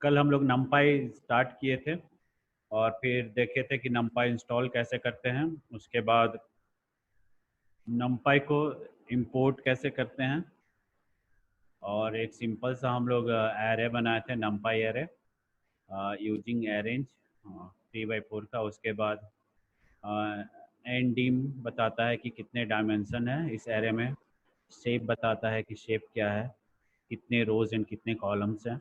कल हम लोग numpy स्टार्ट किए थे और फिर देखे थे कि numpy इंस्टॉल कैसे करते हैं। उसके बाद numpy को इंपोर्ट कैसे करते हैं और एक सिंपल सा हम लोग एरे बनाए थे numpy एरे यूजिंग अरेंज 3/4 का। उसके बाद ndim बताता है कि कितने डायमेंशन है इस एरे में। शेप बताता है कि शेप क्या है, कितने रोज एंड कितने कॉलम्स हैं।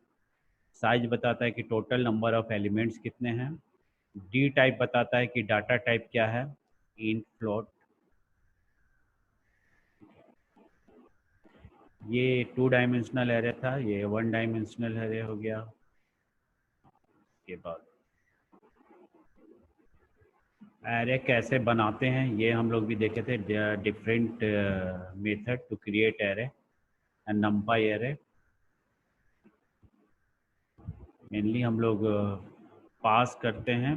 साइज बताता है कि टोटल नंबर ऑफ एलिमेंट्स कितने हैं। डी टाइप बताता है कि डाटा टाइप क्या है, इंट, फ्लोट। ये 2 डायमेंशनल एरे था, ये 1 डायमेंशनल एरे हो गया। के बाद एरे कैसे बनाते हैं ये हम लोग भी देखे थे, different method to create array and NumPy array. Mainly हम लोग पास करते हैं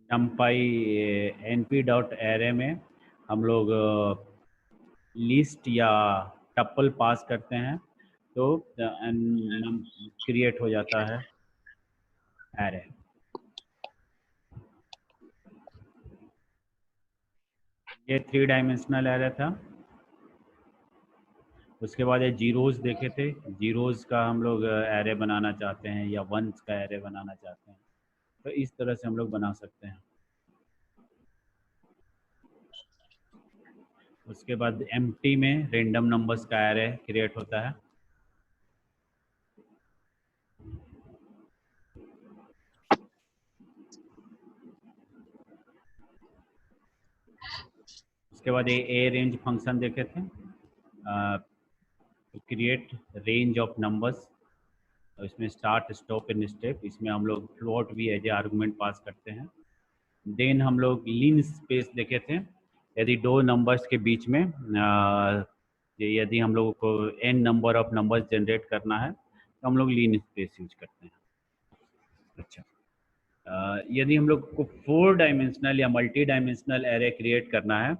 numpy np.array में हम लोग लिस्ट या टपल पास करते हैं तो क्रिएट हो जाता है एरे। ये 3 डायमेंशनल एरे था। उसके बाद ये जीरोज़ देखे थे, जीरोज़ का हम लोग एरे बनाना चाहते हैं या वंस का एरे बनाना चाहते हैं तो इस तरह से हम लोग बना सकते हैं। उसके बाद एम्प्टी में रेंडम नंबर्स का एरे क्रिएट होता है। उसके बाद ये ए रेंज फंक्शन देखे थे, क्रिएट रेंज ऑफ नंबर्स। इसमें स्टार्ट, स्टॉप एंड स्टेप, इसमें हम लोग फ्लोट भी एज ए आर्गूमेंट पास करते हैं। देन हम लोग लीन स्पेस देखे थे, यदि दो नंबर्स के बीच में यदि हम लोगों को n number of numbers generate करना है तो हम लोग लीन स्पेस यूज करते हैं। अच्छा, यदि हम लोग को 4 डायमेंशनल या मल्टी डायमेंशनल एरे क्रिएट करना है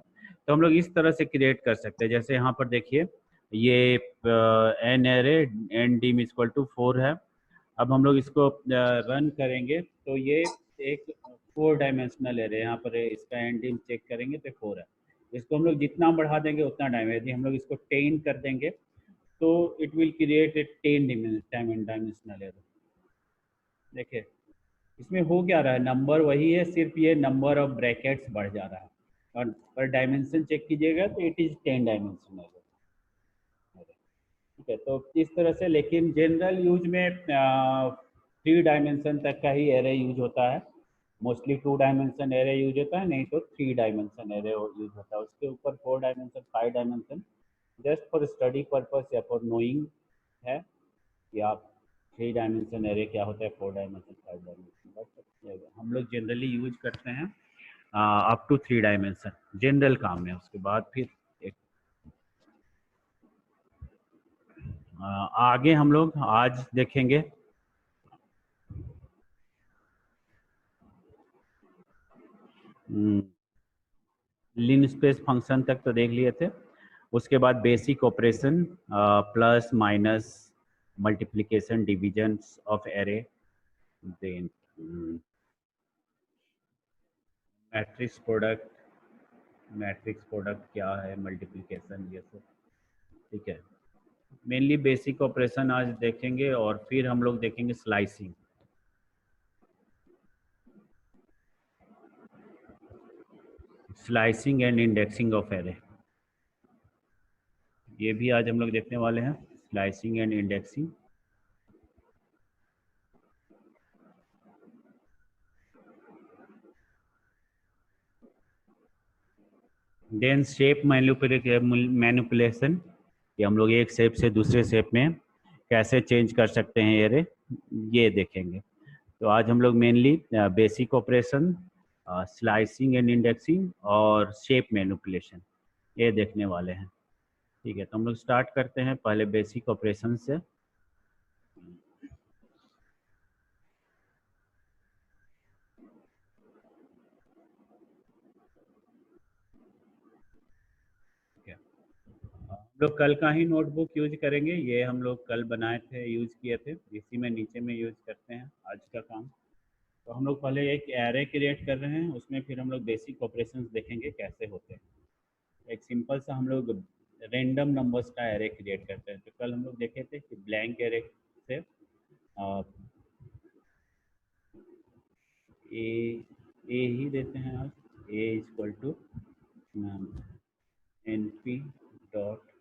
तो हम लोग इस तरह से क्रिएट कर सकते हैं। जैसे यहाँ पर देखिए, ये an array ndim equal to 4 है। अब हम लोग इसको रन करेंगे तो ये एक 4 डायमेंशनल एरे, यहाँ पर इसका एन डीम चेक करेंगे तो 4 है। इसको हम लोग जितना बढ़ा देंगे उतना यदि हम लोग इसको 10 कर देंगे तो it will create a 10 dimensional array. देखिए इसमें हो क्या रहा है, नंबर वही है, सिर्फ ये नंबर ऑफ ब्रैकेट्स बढ़ जा रहा है और पर डायमेंशन चेक कीजिएगा तो इट इज 10 डायमेंशनल। ठीक है, तो इस तरह से। लेकिन जनरल यूज में 3 डायमेंशन तक का ही एरे यूज होता है। मोस्टली 2 डायमेंशन एरे यूज होता है, नहीं तो 3 डायमेंशन एरे यूज होता है। उसके ऊपर 4 dimension, 5 dimension just for study purpose या फॉर नोइंग है कि आप 3 डायमेंशन एरे क्या होता है, 4 डायमेंशन, 5 डायमेंशन। बट हम लोग जनरली यूज करते हैं अप टू 3 डायमेंशन जनरल काम में। उसके बाद फिर एक आगे हम लोग आज देखेंगे लिन स्पेस फंक्शन तक तो देख लिए थे। उसके बाद basic operation, plus minus, multiplication, division of array, then matrix product, matrix product क्या है, मल्टीप्लिकेशन, ये सब। ठीक है, मेनली बेसिक ऑपरेशन आज देखेंगे और फिर हम लोग देखेंगे slicing. Slicing and indexing of array, ये भी आज हम लोग देखने वाले हैं, slicing and indexing. Then shape manipulation, कि हम लोग एक शेप से दूसरे शेप में कैसे चेंज कर सकते हैं एरे, ये देखेंगे। तो आज हम लोग mainly basic operation, slicing and indexing और शेप मैनिपुलेशन ये देखने वाले हैं। ठीक है, तो हम लोग स्टार्ट करते हैं पहले बेसिक ऑपरेशन से। लोग कल का ही नोटबुक यूज करेंगे, ये हम लोग कल बनाए थे, यूज किए थे, इसी में नीचे में यूज करते हैं आज का काम। तो हम लोग पहले एक एरे क्रिएट कर रहे हैं, उसमें फिर हम लोग बेसिक ऑपरेशंस देखेंगे कैसे होते हैं। एक सिंपल सा हम लोग रैंडम नंबर्स का एरे क्रिएट करते हैं। तो कल हम लोग देखे थे कि ब्लैंक एरे से ए ए ही देते हैं आज, A equal to N P dot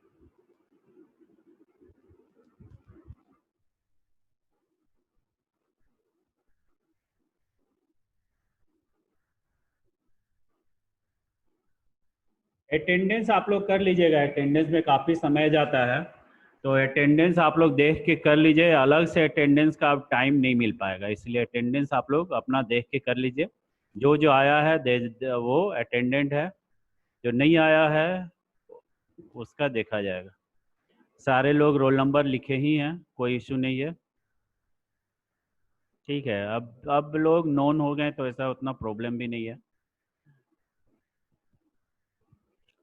attendance आप लोग कर लीजिएगा, अटेंडेंस में काफ़ी समय जाता है, तो अटेंडेंस आप लोग देख के कर लीजिए। अलग से अटेंडेंस का अब टाइम नहीं मिल पाएगा, इसलिए अटेंडेंस आप लोग अपना देख के कर लीजिए। जो जो आया है वो अटेंडेंट है, जो नहीं आया है उसका देखा जाएगा। सारे लोग रोल नंबर लिखे ही हैं, कोई इशू नहीं है। ठीक है, अब लोग नोन हो गए तो ऐसा उतना प्रॉब्लम भी नहीं है।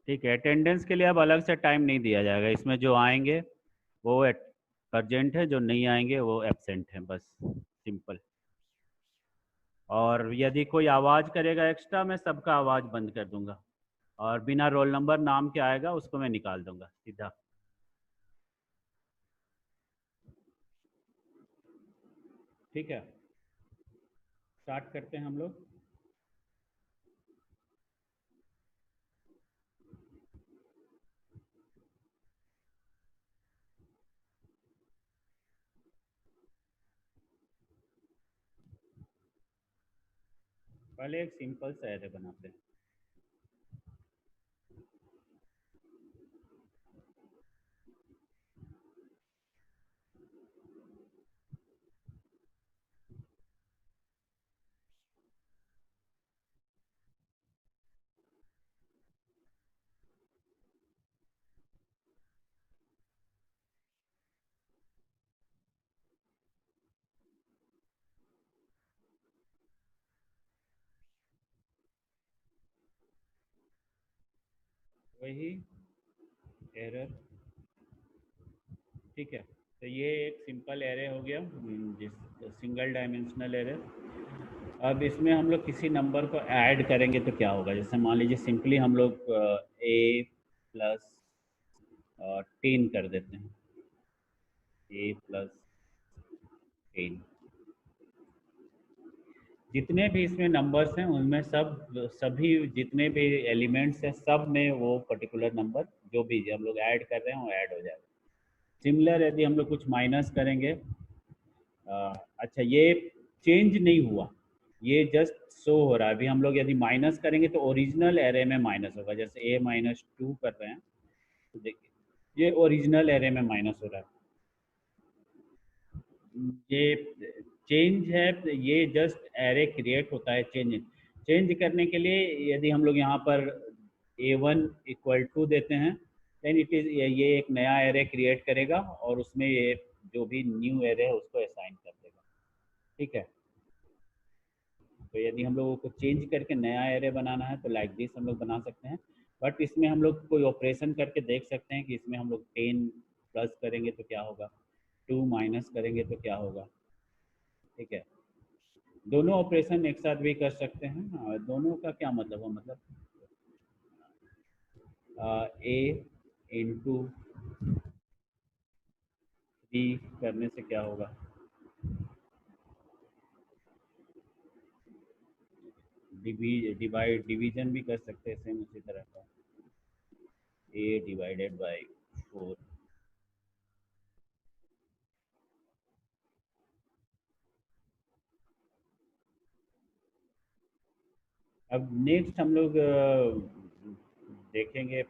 ठीक है, अटेंडेंस के लिए अब अलग से टाइम नहीं दिया जाएगा, इसमें जो आएंगे वो प्रजेंट है, जो नहीं आएंगे वो एब्सेंट हैं, बस सिंपल। और यदि कोई आवाज़ करेगा एक्स्ट्रा, मैं सबका आवाज़ बंद कर दूंगा, और बिना रोल नंबर नाम के आएगा उसको मैं निकाल दूंगा सीधा। ठीक है, स्टार्ट करते हैं हम लोग। पहले एक सिंपल सा एरे बनाते हैं। वही एरर। ठीक है, तो ये एक सिंपल एरे हो गया, जिस सिंगल डायमेंशनल एरे। अब इसमें हम लोग किसी नंबर को ऐड करेंगे तो क्या होगा, जैसे मान लीजिए सिंपली हम लोग ए प्लस 10 कर देते हैं, ए प्लस 10। जितने भी इसमें नंबर्स हैं उनमें सभी जितने भी एलिमेंट्स हैं सब में वो पर्टिकुलर नंबर जो भी हम लोग ऐड कर रहे हैं वो ऐड हो जाएगा। सिमिलर यदि हम लोग कुछ माइनस करेंगे, अच्छा ये चेंज नहीं हुआ, ये जस्ट शो हो रहा है। अभी हम लोग यदि माइनस करेंगे तो ओरिजिनल एरे में माइनस होगा, जैसे a-2 कर रहे हैं तो देखिए ये ओरिजिनल एरे में माइनस हो रहा है। ये चेंज है, ये जस्ट एरे क्रिएट होता है। चेंज चेंज करने के लिए यदि हम लोग यहाँ पर a1 इक्वल टू देते हैं, देन इट इज़ ये एक नया एरे क्रिएट करेगा और उसमें ये जो भी न्यू एरे है उसको असाइन कर देगा। ठीक है, तो यदि हम लोगों को चेंज करके नया एरे बनाना है तो लाइक दिस हम लोग बना सकते हैं। बट इसमें हम लोग कोई ऑपरेशन करके देख सकते हैं कि इसमें हम लोग 10 प्लस करेंगे तो क्या होगा, 2 माइनस करेंगे तो क्या होगा। ठीक है, दोनों ऑपरेशन एक साथ भी कर सकते हैं। दोनों का क्या मतलब है, मतलब ए इंटू 3 करने से क्या होगा, डिवीजन भी कर सकते हैं सेम उसी तरह का, ए डिवाइडेड बाई 4। अब नेक्स्ट हम लोग देखेंगे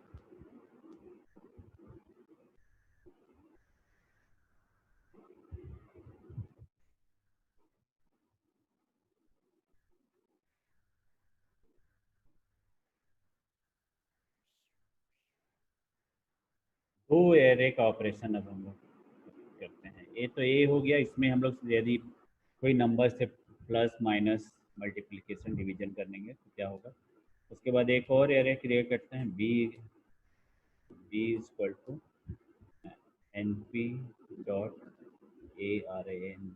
दो एरे का ऑपरेशन। अब हम लोग करते हैं, ए तो ए हो गया, इसमें हम लोग यदि कोई नंबर से प्लस माइनस मल्टीप्लिकेशन डिवीजन करेंगे तो क्या होगा। उसके बाद एक और एरे क्रिएट करते हैं, B equal to NP dot ARANG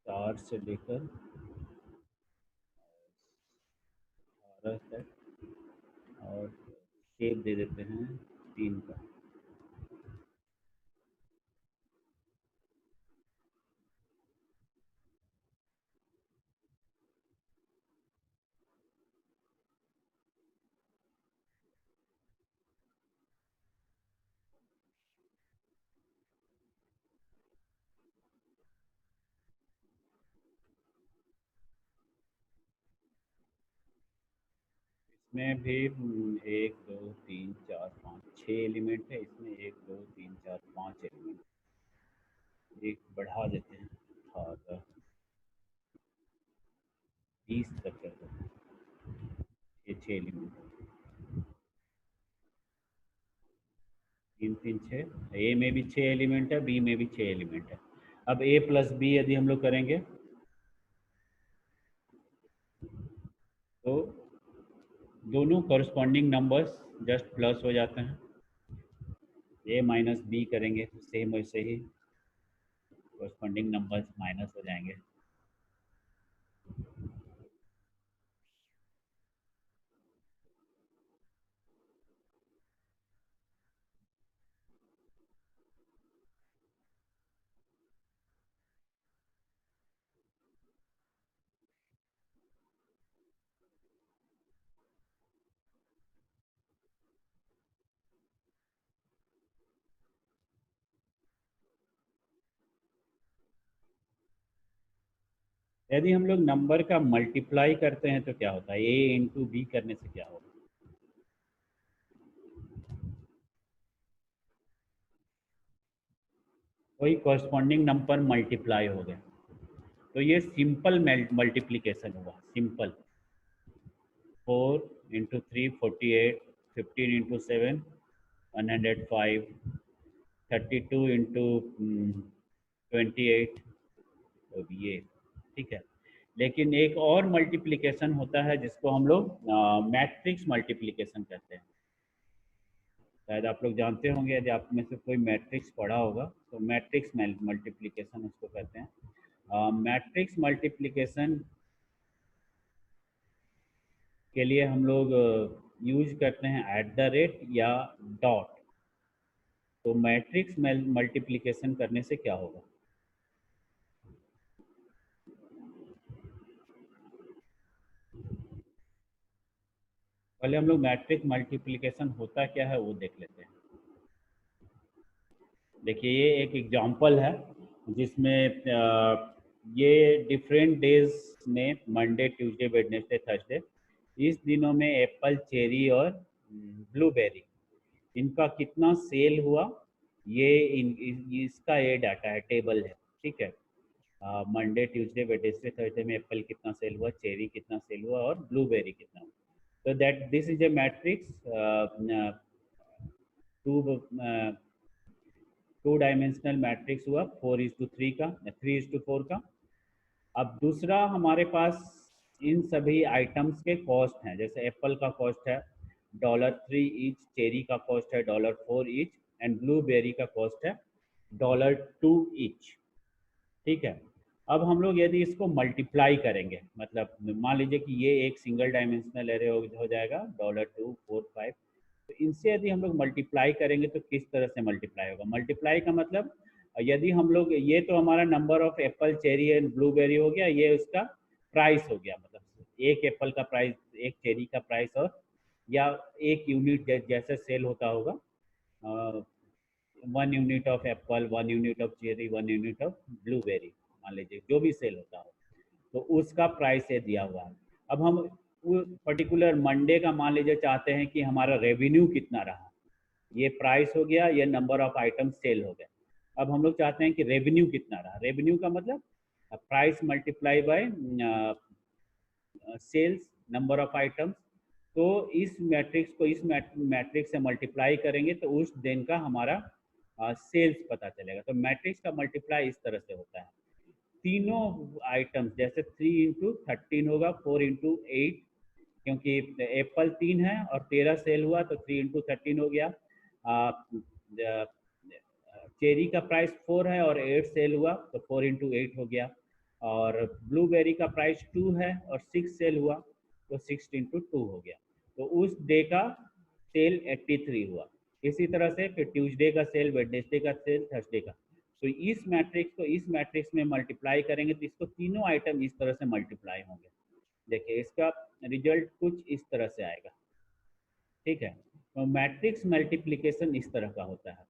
4 से लेकर 12 तक, और शेप दे देते हैं 3 का। इसमें भी 1 2 3 4 5 6 एलिमेंट है। इसमें 1 2 3 4 5 एलिमेंट, एक बढ़ा देते हैं और 20 तक कर देते हैं। ये 6 एलिमेंट, 3 3 6। ए में भी 6 एलिमेंट है, बी में भी 6 एलिमेंट है। अब ए प्लस बी यदि हम लोग करेंगे तो दोनों करस्पॉन्डिंग नंबर्स जस्ट प्लस हो जाते हैं। ए माइनस बी करेंगे तो सेम वैसे ही करस्पॉन्डिंग नंबर्स माइनस हो जाएंगे। यदि हम लोग नंबर का मल्टीप्लाई करते हैं तो क्या होता है? ए इंटू बी करने से क्या होगा? वही कॉरस्पॉन्डिंग नंबर मल्टीप्लाई हो गया। तो ये सिंपल मल्टीप्लिकेशन हुआ, सिंपल। 4 इंटू 3 48, 15 इंटू 7 105, 32 इंटू 28, तो ये ठीक है। लेकिन एक और मल्टीप्लिकेशन होता है जिसको हम लोग मैट्रिक्स मल्टीप्लिकेशन कहते हैं। शायद आप लोग जानते होंगे, यदि आप में से कोई मैट्रिक्स पढ़ा होगा तो मैट्रिक्स मल्टीप्लिकेशन उसको कहते हैं। मैट्रिक्स मल्टीप्लिकेशन के लिए हम लोग यूज करते हैं @ या डॉट। तो मैट्रिक्स मल्टीप्लिकेशन करने से क्या होगा? पहले हम लोग मैट्रिक्स मल्टीप्लिकेशन होता क्या है वो देख लेते हैं। देखिए ये एक एग्जांपल है जिसमें ये डिफरेंट डेज में मंडे ट्यूसडे वेडनेसडे थर्सडे, इस दिनों में एप्पल चेरी और ब्लूबेरी इनका कितना सेल हुआ, ये इसका ये डाटा है, टेबल है। ठीक है, मंडे ट्यूसडे वेडनेसडे थर्सडे में एप्पल कितना सेल हुआ, चेरी कितना सेल हुआ और ब्लूबेरी कितना हुआ। तो that this is a matrix, two dimensional matrix हुआ 4:3 का, 3:4 का। अब दूसरा हमारे पास इन सभी आइटम्स के कॉस्ट हैं। जैसे एप्पल का कॉस्ट है $3 ईच, चेरी का कॉस्ट है $4 ईच, एंड ब्लूबेरी का कॉस्ट है $2 ईच। ठीक है, अब हम लोग यदि इसको मल्टीप्लाई करेंगे, मतलब मान लीजिए कि ये एक सिंगल डायमेंशनल एरे हो जाएगा $2 4 5। तो इनसे यदि हम लोग मल्टीप्लाई करेंगे तो किस तरह से मल्टीप्लाई होगा? मल्टीप्लाई का मतलब यदि हम लोग, ये तो हमारा number of Apple cherry and blueberry हो गया, ये उसका प्राइस हो गया, मतलब एक एप्पल का प्राइस, एक चेरी का प्राइस, और या एक यूनिट जैसे सेल होता होगा, 1 unit of Apple, 1 unit of cherry, 1 unit of blueberry, मान लीजिए जो भी सेल होता हो, तो उसका प्राइस ये दिया हुआ है। अब हम वो पर्टिकुलर मंडे का मान लीजिए चाहते हैं कि हमारा रेवेन्यू कितना रहा, ये प्राइस हो गया, ये नंबर ऑफ आइटम सेल हो गए। अब हम लोग चाहते हैं कि रेवेन्यू कितना रहा। रेवेन्यू का मतलब price multiply by sales, number of items. तो इस मैट्रिक्स को इस मैट्रिक्स से मल्टीप्लाई करेंगे तो उस दिन का हमारा सेल्स पता चलेगा। तो मैट्रिक्स का मल्टीप्लाई इस तरह से होता है। तीनों आइटम्स, जैसे 3 इंटू 13 होगा, 4 इंटू 8 क्योंकि एप्पल 3 है और 13 सेल हुआ तो 3 इंटू 13 हो गया। चेरी का प्राइस 4 है और 8 सेल हुआ तो 4 इंटू 8 हो गया। और ब्लूबेरी का प्राइस 2 है और 6 सेल हुआ तो 6 इंटू 2 हो गया। तो उस डे का सेल 83 हुआ। इसी तरह से फिर ट्यूसडे का सेल, वेडनेसडे का सेल, थर्सडे का। तो इस मैट्रिक्स को इस मैट्रिक्स में मल्टीप्लाई करेंगे तो इसको तीनों आइटम इस तरह से मल्टीप्लाई होंगे। देखिए इसका रिजल्ट कुछ इस तरह से आएगा। ठीक है, तो मैट्रिक्स मल्टीप्लिकेशन इस तरह का होता है,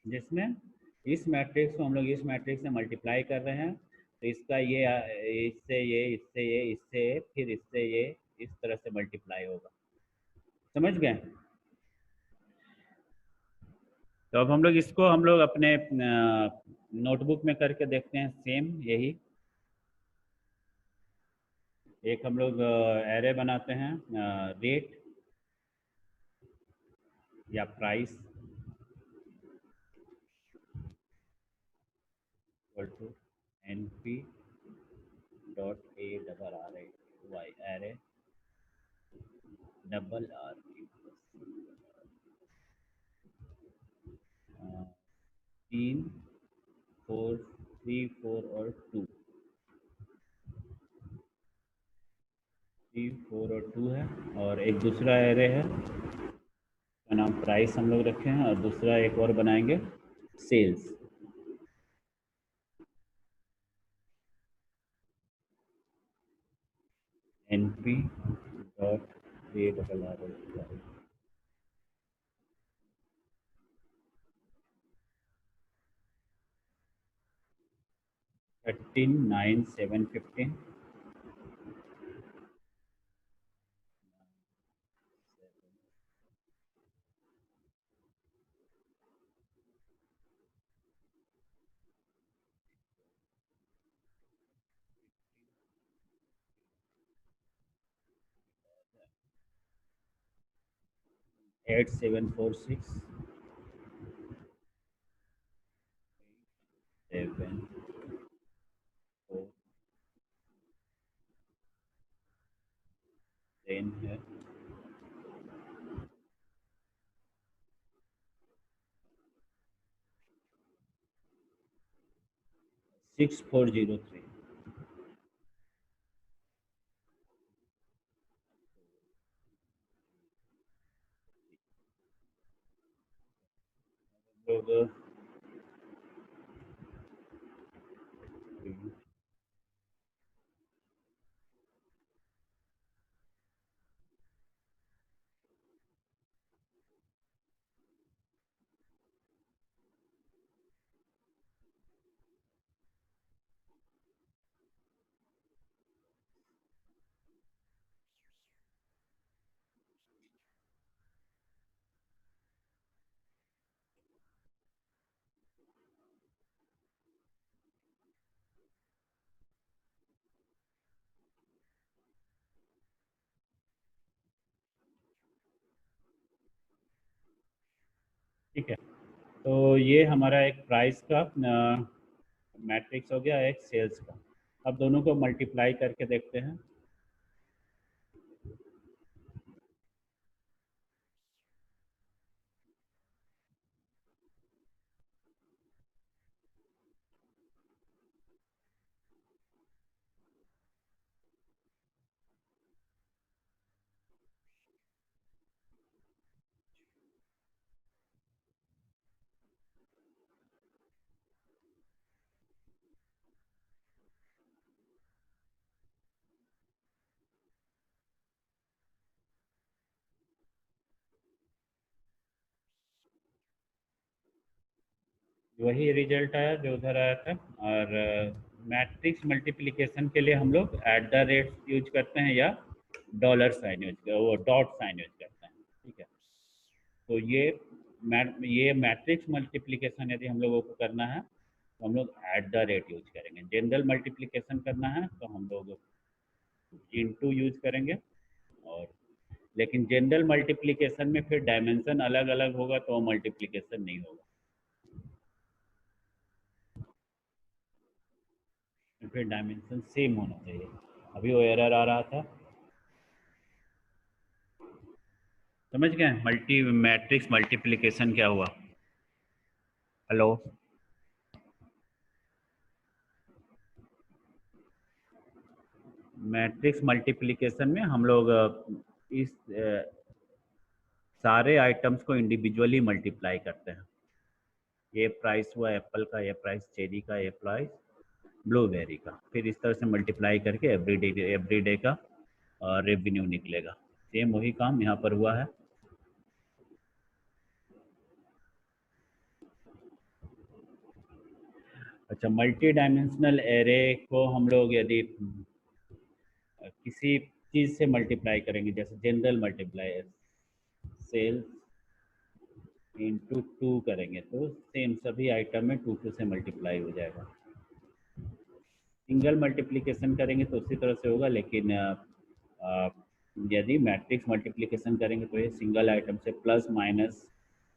जिसमें इस मैट्रिक्स को हम लोग इस मैट्रिक्स से मल्टीप्लाई कर रहे हैं तो इसका ये इससे ये इससे ये इससे ये फिर इससे ये इस तरह से मल्टीप्लाई होगा। समझ गए? तो अब हम लोग अपने नोटबुक में करके देखते हैं सेम यही। एक हम लोग एरे बनाते हैं, रेट या price equal to NP dot A double R Y array double R तीन 4 3 4 और 2, 3 4 और 2 है। और एक दूसरा एरे है का नाम प्राइस हम लोग रखे हैं, और दूसरा एक और बनाएंगे sales. NP dot A double R 13 9 7 15 8 7 4 6 7 4 10 है। 6403 लोग ठीक है। तो ये हमारा एक प्राइस का मैट्रिक्स हो गया, एक सेल्स का। अब दोनों को मल्टीप्लाई करके देखते हैं। वही रिजल्ट आया जो उधर आया था। और मैट्रिक्स मल्टीप्लिकेशन के लिए हम लोग एट द रेट यूज करते हैं या डॉलर साइन यूज, वो डॉट साइन यूज करते हैं। ठीक है, तो ये मैट्रिक्स मल्टीप्लिकेशन यदि हम लोगों को करना है तो हम लोग एट द रेट यूज करेंगे। जनरल मल्टीप्लिकेशन करना है तो हम लोग इनटू यूज करेंगे। और लेकिन जनरल मल्टीप्लिकेशन में फिर डायमेंशन अलग अलग होगा तो मल्टीप्लिकेशन नहीं होगा, फिर डायमेंशन सेम होना चाहिए। अभी वो एरर आ रहा था। समझ गए मल्टी मैट्रिक्स मल्टीप्लिकेशन क्या हुआ? हेलो। मैट्रिक्स मल्टीप्लिकेशन में हम लोग इस सारे आइटम्स को इंडिविजुअली मल्टीप्लाई करते हैं। ये प्राइस हुआ एप्पल का, ये प्राइस चेरी का, ये प्राइस ब्लूबेरी का, फिर इस तरह से मल्टीप्लाई करके एवरी डे का रेवेन्यू निकलेगा। सेम वही काम यहाँ पर हुआ है। अच्छा, मल्टी डायमेंशनल एरे को हम लोग यदि किसी चीज़ से मल्टीप्लाई करेंगे, जैसे जनरल मल्टीप्लाई सेल्स इंटू 2 करेंगे तो सेम सभी आइटम में 2 से मल्टीप्लाई हो जाएगा। सिंगल मल्टीप्लिकेशन करेंगे तो उसी तरह से होगा, लेकिन यदि मैट्रिक्स मल्टीप्लिकेशन करेंगे तो ये सिंगल आइटम से प्लस माइनस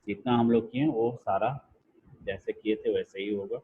जितना हम लोग किए वो सारा जैसे किए थे वैसे ही होगा।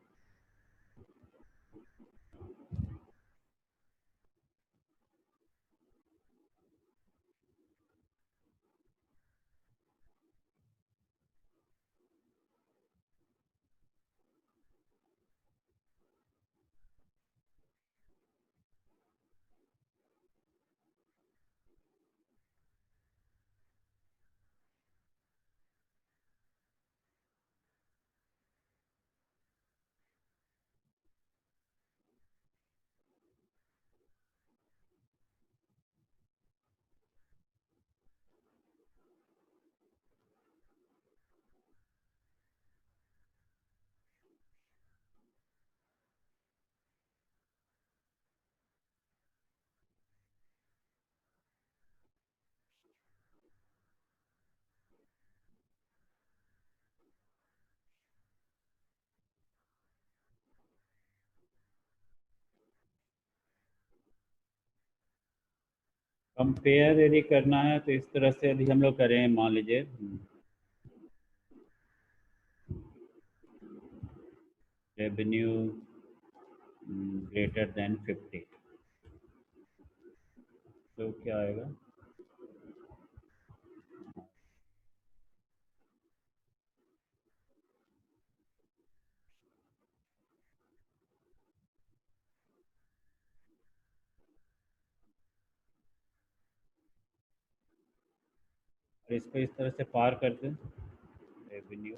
कंपेयर यदि करना है तो इस तरह से यदि हम लोग करें, मान लीजिए रेवेन्यू ग्रेटर देन 50, तो क्या आएगा? और इसको इस तरह से पार कर दें, रेवेन्यू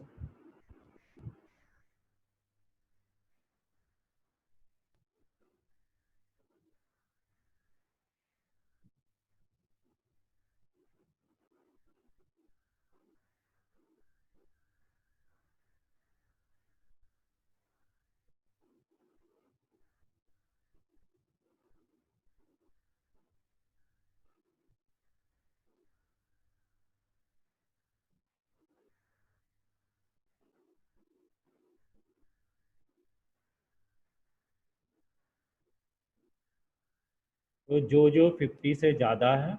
तो जो जो 50 से ज़्यादा है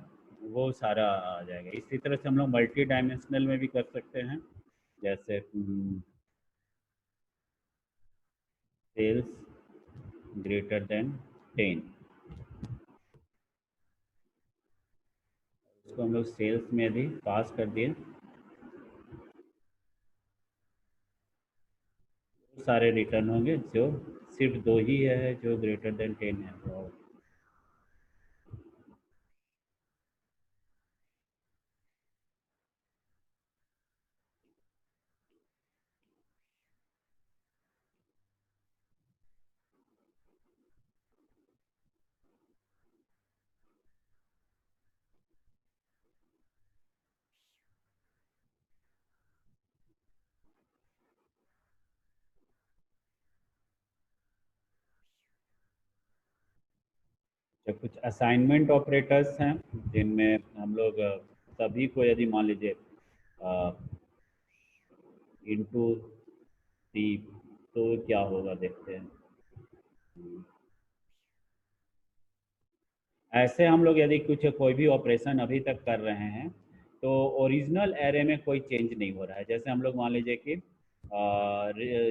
वो सारा आ जाएगा। इसी तरह से हम लोग मल्टी डायमेंशनल में भी कर सकते हैं, जैसे सेल्स ग्रेटर देन 10, इसको हम लोग सेल्स में यदि पास कर दिए तो सारे रिटर्न होंगे, जो सिर्फ दो ही है जो ग्रेटर देन 10 है। तो जो कुछ असाइनमेंट ऑपरेटर्स हैं जिनमें हम लोग सभी को यदि मान लीजिए इंटू सी, तो क्या होगा देखते हैं। ऐसे हम लोग यदि कुछ कोई भी ऑपरेशन अभी तक कर रहे हैं तो ओरिजिनल एरे में कोई चेंज नहीं हो रहा है। जैसे हम लोग मान लीजिए कि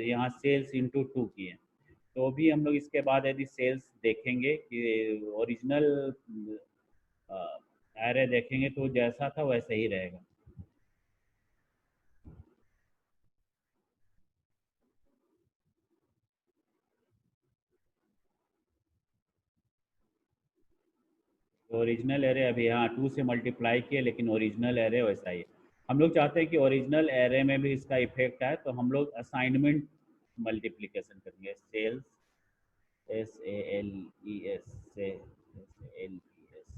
यहाँ सेल्स इंटू 2 किए, तो भी हम लोग इसके बाद यदि सेल्स देखेंगे कि ओरिजिनल एरे देखेंगे तो जैसा था वैसे ही रहेगा। ओरिजिनल एरे अभी यहाँ 2 से मल्टीप्लाई किए, लेकिन ओरिजिनल एरे वैसा ही है। हम लोग चाहते हैं कि ओरिजिनल एरे में भी इसका इफेक्ट आए, तो हम लोग असाइनमेंट मल्टीप्लिकेशन करेंगे। सेल्स, SALES से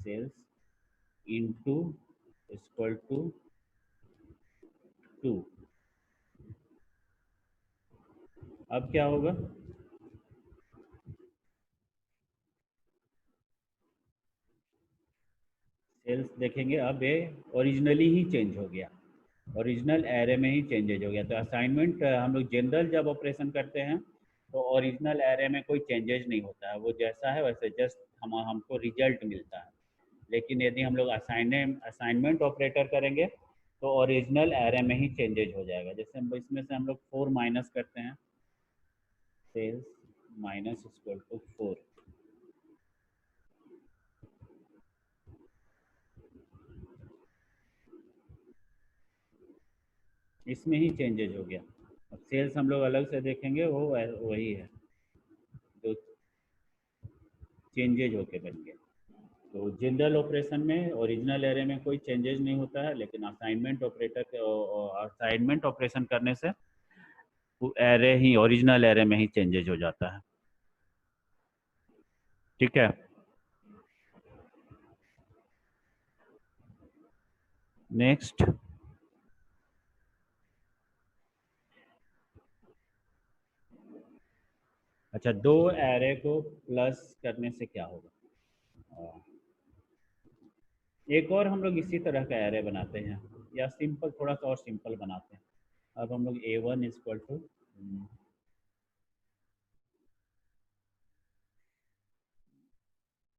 सेल्स इंटू इक्वल टू 2। अब क्या होगा? सेल्स देखेंगे, अब ये ओरिजिनली ही चेंज हो गया, ओरिजिनल एरे में ही चेंजेज हो गया। तो असाइनमेंट हम लोग जनरल जब ऑपरेशन करते हैं तो ओरिजिनल एरे में कोई चेंजेज नहीं होता है, वो जैसा है वैसे जस्ट हमको रिजल्ट मिलता है। लेकिन यदि हम लोग असाइनमेंट ऑपरेटर करेंगे तो ओरिजिनल एरे में ही चेंजेज हो जाएगा। जैसे इसमें से हम लोग 4 माइनस करते हैं, सेल्स माइनस इक्वल टू 4, इसमें ही चेंजेज हो गया। अब सेल्स हम लोग अलग से देखेंगे, वो वही है जो चेंजेज होके बन गया। तो जनरल ऑपरेशन में ओरिजिनल एरे में कोई चेंजेस नहीं होता है, लेकिन असाइनमेंट ऑपरेशन करने से एरे ही ओरिजिनल एरे में ही चेंजेस हो जाता है। ठीक है, नेक्स्ट। अच्छा, दो एरे को प्लस करने से क्या होगा? एक और हम लोग इसी तरह का एरे बनाते हैं, या सिंपल, थोड़ा सा और सिंपल बनाते हैं। अब हम लोग A1 इक्वल टू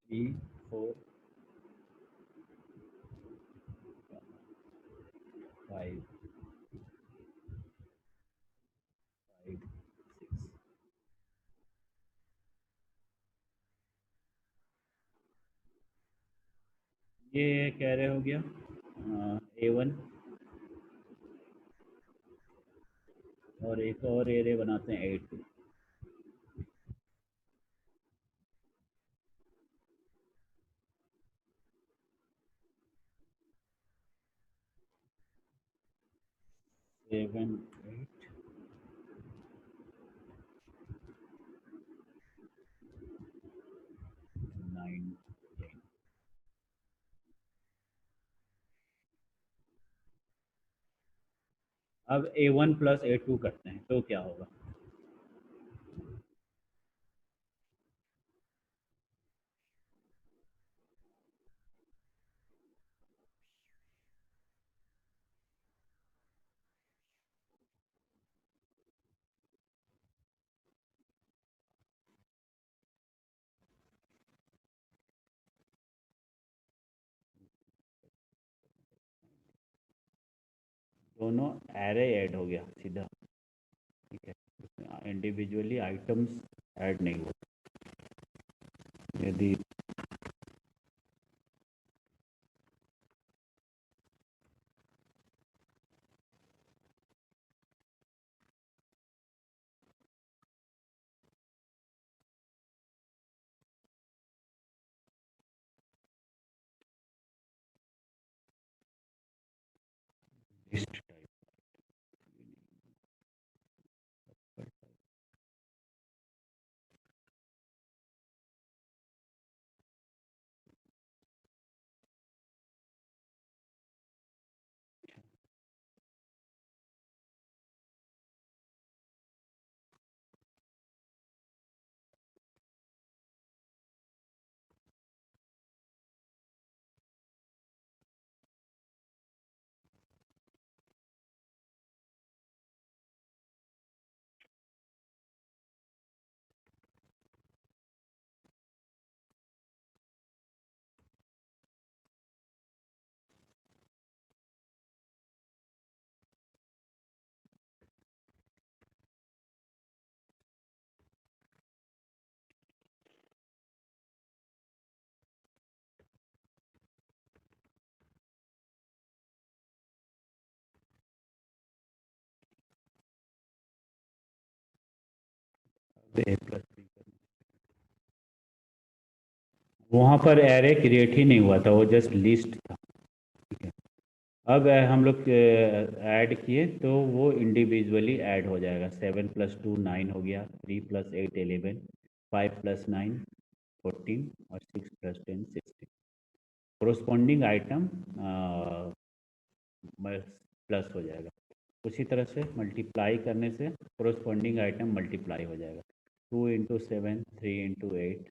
3 4 5 5 6। ये कह रहे हो गया A1, और एक और एरे बनाते हैं A2। 7 8 9 10। अब A1 प्लस A2 करते हैं तो क्या होगा? दोनों एरे ऐड हो गया सीधा। ठीक है, उसमें इंडिविजुअली आइटम्स ऐड नहीं हुआ। यदि list type A plus B, वहाँ पर एरे क्रिएट ही नहीं हुआ था, वो जस्ट लिस्ट था। ठीक है, अब हम लोग ऐड किए तो वो इंडिविजुअली ऐड हो जाएगा। 7 + 2 9 हो गया, 3 + 8 11, 5 + 9 14 और 6 + 10 16। कोरोस्पॉन्डिंग आइटम प्लस हो जाएगा। उसी तरह से मल्टीप्लाई करने से कोरोस्पॉन्डिंग आइटम मल्टीप्लाई हो जाएगा। 2 × 7, 3 × 8,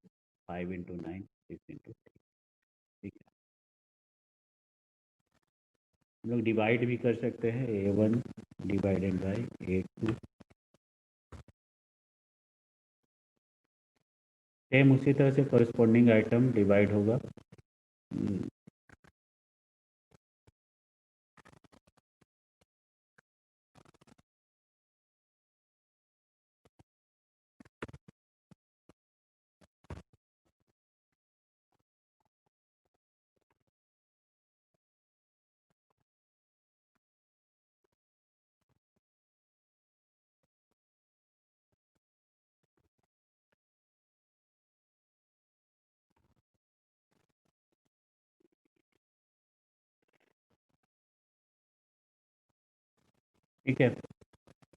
5 × 9, 6 × 3। ठीक है, हम लोग डिवाइड भी कर सकते हैं। A1 divided by A2। Same उसी तरह से कोरिस्पोंडिंग आइटम डिवाइड होगा। ठीक है,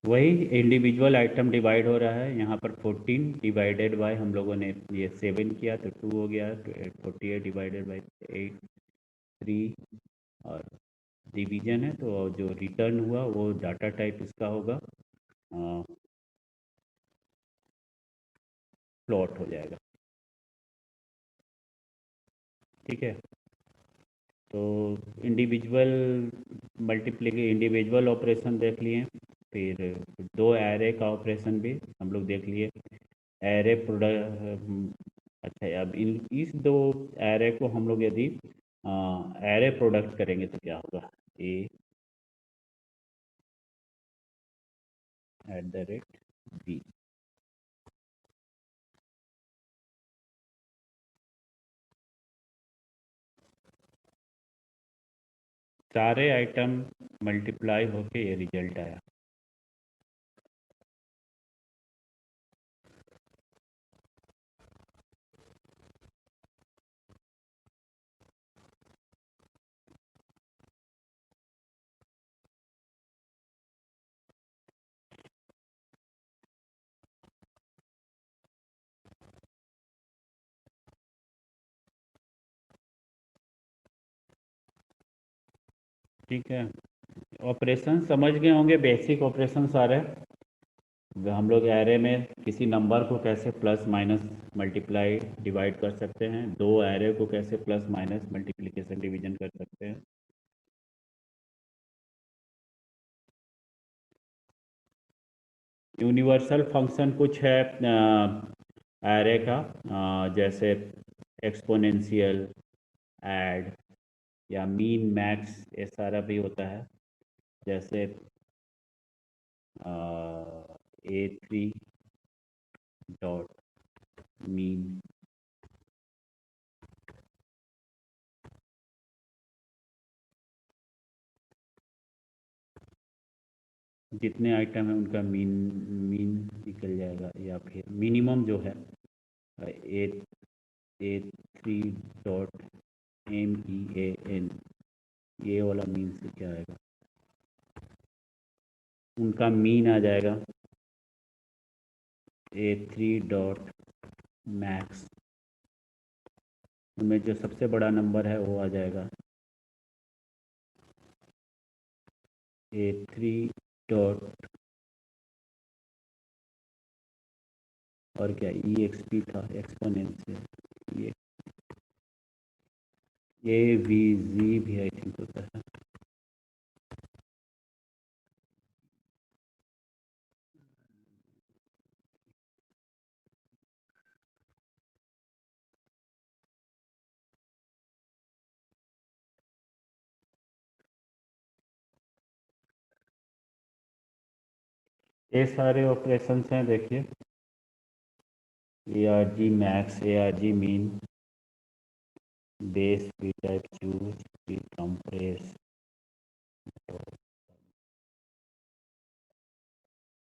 वही इंडिविजुअल आइटम डिवाइड हो रहा है। यहाँ पर 14 डिवाइडेड बाय, हम लोगों ने ये 7 किया तो 2 हो गया। 48 डिवाइडेड बाई 8, 3। और डिवीजन है तो जो रिटर्न हुआ वो डाटा टाइप इसका होगा प्लॉट हो जाएगा। ठीक है, तो इंडिविजुअल इंडिविजुअल ऑपरेशन देख लिए। फिर दो एरे का ऑपरेशन भी हम लोग देख लिए। एरे प्रोडक्ट, अच्छा, अब इस दो एरे को हम लोग यदि एरे प्रोडक्ट करेंगे तो क्या होगा? A@B। सारे आइटम मल्टीप्लाई होके ये रिजल्ट आया। ठीक है, ऑपरेशन समझ गए होंगे, बेसिक ऑपरेशन सारे। हम लोग एरे में किसी नंबर को कैसे प्लस माइनस मल्टीप्लाई डिवाइड कर सकते हैं, दो एरे को कैसे प्लस माइनस मल्टीप्लिकेशन डिवीजन कर सकते हैं। यूनिवर्सल फंक्शन कुछ है एरे का, जैसे एक्सपोनेंशियल, ऐड, या मीन मैक्स, ये सारा भी होता है। जैसे A3 डॉट मीन, जितने आइटम है उनका मीन मीन निकल जाएगा। या फिर मिनिमम जो है A3 डॉट MEAN, ये वाला मीन से क्या आएगा? उनका मीन आ जाएगा A3 डॉट मैक्स, उनमें जो सबसे बड़ा नंबर है वो आ जाएगा A3 डॉट, और क्या EXP था, एक्सपोनेंशियल। ये VZ भी आई थिंक होता है। ये सारे ऑपरेशंस हैं, देखिए। ARG max, ARG mean, base, P type choose, P compress,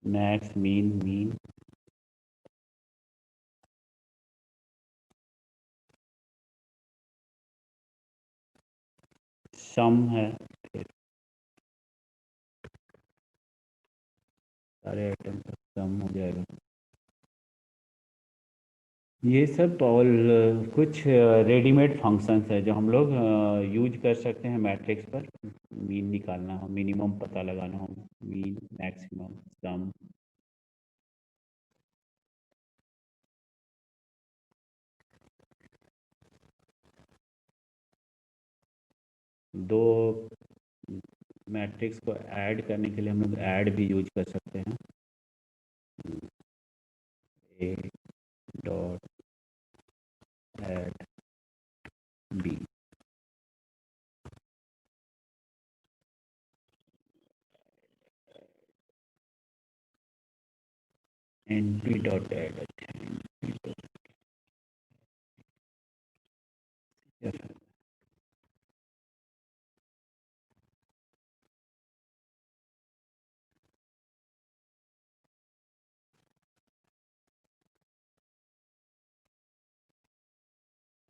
max mean mean, sum है, फिर सारे आइटम का सम हो जाएगा। ये सब और कुछ रेडीमेड फंक्शंस है जो हम लोग यूज कर सकते हैं मैट्रिक्स पर। मीन निकालना हो, मिनिमम पता लगाना हो, मीन, मैक्सिमम, सम। दो मैट्रिक्स को ऐड करने के लिए हम लोग ऐड भी यूज कर सकते हैं। A dot add B. And B dot add,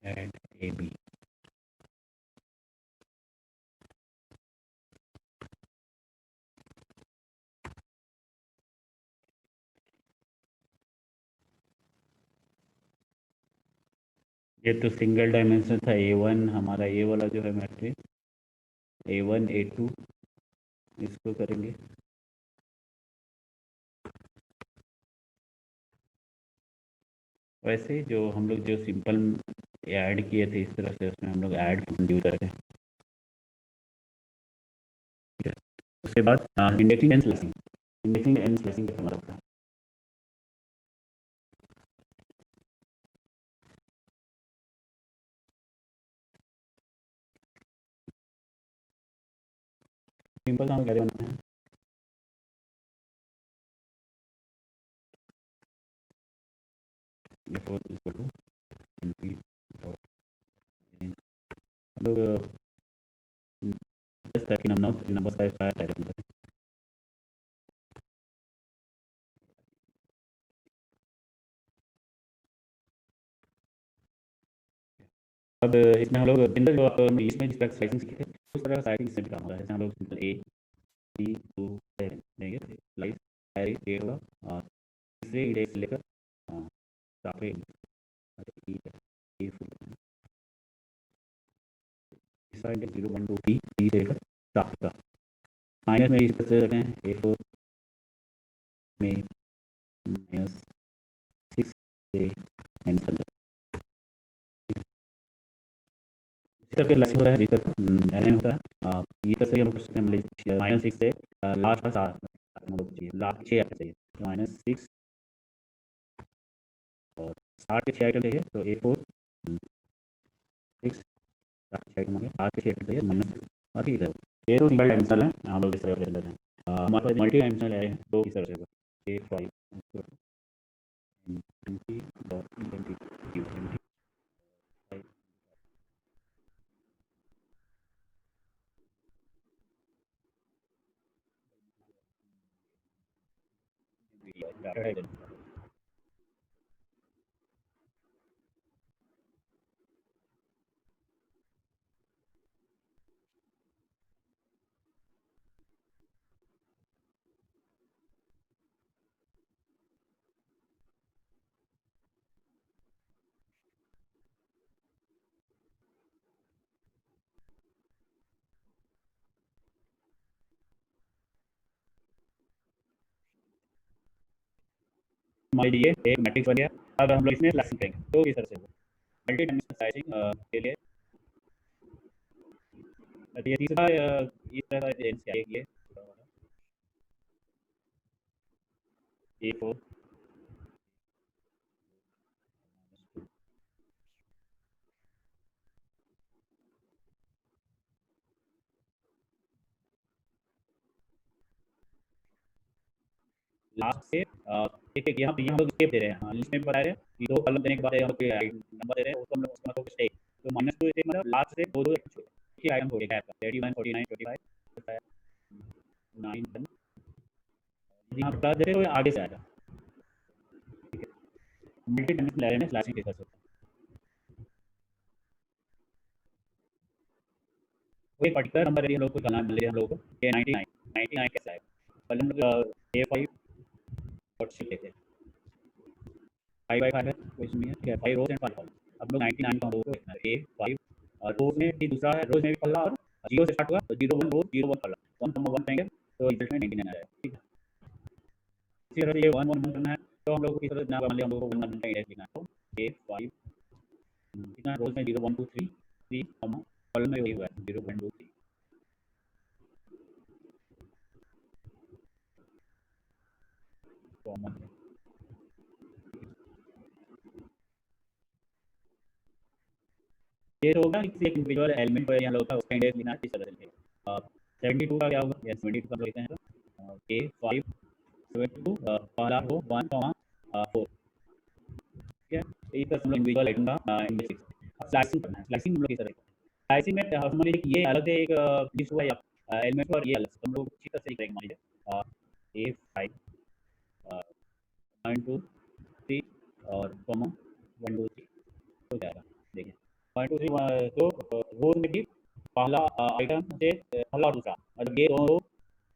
add A B. ये तो सिंगल डायमेंशन था A1, हमारा ए वाला जो है मैट्रिक्स A1 A2, इसको करेंगे। वैसे जो हम लोग जो सिंपल ऐड किए थे इस तरह से, उसमें हम लोग ऐड यूज करते हैं। ठीक है, उसके बाद indexing and slicing. Indexing and slicing का मतलब है सिंपल हम कैसे बनाते हैं। Before equal to NP dot in। हम लोग ताकि नंबर का टाइप करते हैं। अब इसमें हम लोग जो आप इसमें जिस तरह स्लाइसिंग सीखे थे उस तरह स्लाइसिंग से भी काम हो रहा है। जैसे हम लोग सिंपल A 3 2 7 देंगे, स्लाइस डायरेक्ट ए होगा और तीसरे इंडेक्स से लेकर सातवें तीसरा इंडेक्स 0 1 2 3 से लेकर 7 का। माइनस में इस तरह से रखें A4 में -6 से -15। इस तरह के लक्ष्य होता है जिस तरह एन होता है। ये तरह से हम कर सकते हैं -6 से लास्ट का 7 चाहिए, लास्ट 6 चाहिए, -6 और 60 के 6 आइटम चाहिए तो A4 6 6 आइटम हो गए, 8 के 6 आइटम चाहिए -6। और ठीक है, ये तो सिंगल डायमेंशनल है, हम लोग इस तरह से लेते हैं। हमारे पास मल्टी डायमेंशनल है तो इस तरह से होगा A5 मान लीजिए एक मैट्रिक्स बन गया। अब हम लोग इसमें स्लाइसिंग करेंगे तो इस तरह से मल्टी डायमेंशनल स्लाइसिंग के लिए ये तीसरा इस तरह से ये A4 लास्ट से एक एक यहाँ लोग स्टेप दे रहे हैं। हाँ, लिस्ट में बता रहे हैं कि 2 कॉलम देने के बाद हम लोग नंबर दे रहे हैं, उसको हम लोग उसका मतलब स्टेप तो -2 स्टेप मतलब लास्ट से 2 2 एक आइटम हो गया आपका 31 49 25 9 10। यहाँ पर प्लस दे रहे हो आगे से आएगा। ठीक है, मल्टी डायमेंशनल एरे में स्लैशिंग कर सकते हैं। कोई पर्टिकुलर नंबर यदि हम लोग को करना मिले हम लोग को ये 99 कैसा है, पहले हम लोग A5 और 6 लेते हैं, 5 बाई 5 है कोई इसमें ठीक है, 5 रोज एंड 5 कॉलम। अब लोग 99 का हम लोग को देखना है A5 और रोज में भी दूसरा है, रोज में भी पल्ला और 0 से स्टार्ट हुआ तो 0 1 रोज 0 1 पल्ला 1 करेंगे तो रिजल्ट में 99 आ जाएगा, ठीक है। इसी तरह ये 1 1 1 करना है तो हम लोग को किस तरह मान लिया हम लोग को 1 1 का इंडेक्स लिखना है तो A5 कितना रोज में 0 1 2 3 3 कॉलम में वही हुआ है 0 1 2 3 कॉमन है। ये तो होगा किसी एक इंडिविजुअल एलिमेंट पर यहाँ लोग का उसका इंडेक्स लिखना किस तरह से 72 का क्या होगा या 72 का लिखते हैं तो A5 72 पहला रो 1 4 ठीक है। एक तरह हम लोग इंडिविजुअल आइटम का इंडेक्स स्लाइसिंग करना है, स्लाइसिंग हम लोग किस तरह स्लाइसिंग में हमारे ये अलग से एक लिस्ट हुआ है एलिमेंट और ये अलग से हम लोग अच्छी तरह से लिख रहे हैं मान लीजिए A5 1 2 3 और कॉमा 1 2 3 हो जाएगा। देखिए 1 2 3 तो रोज में भी पहला आइटम से पहला और दूसरा मतलब ये दोनों रो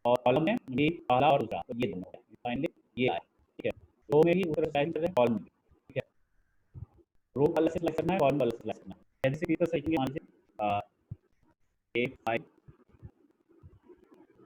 और कॉलम में भी पहला और दूसरा तो ये दोनों फाइनली ये आए, ठीक है। रो में भी उस तरह स्लाइसिंग कर रहे हैं, कॉलम में भी, ठीक है। रो अलग से सिलेक्ट करना है, कॉलम अलग से सिलेक्ट करना है। जैसे कि तो सही मान लीजिए A5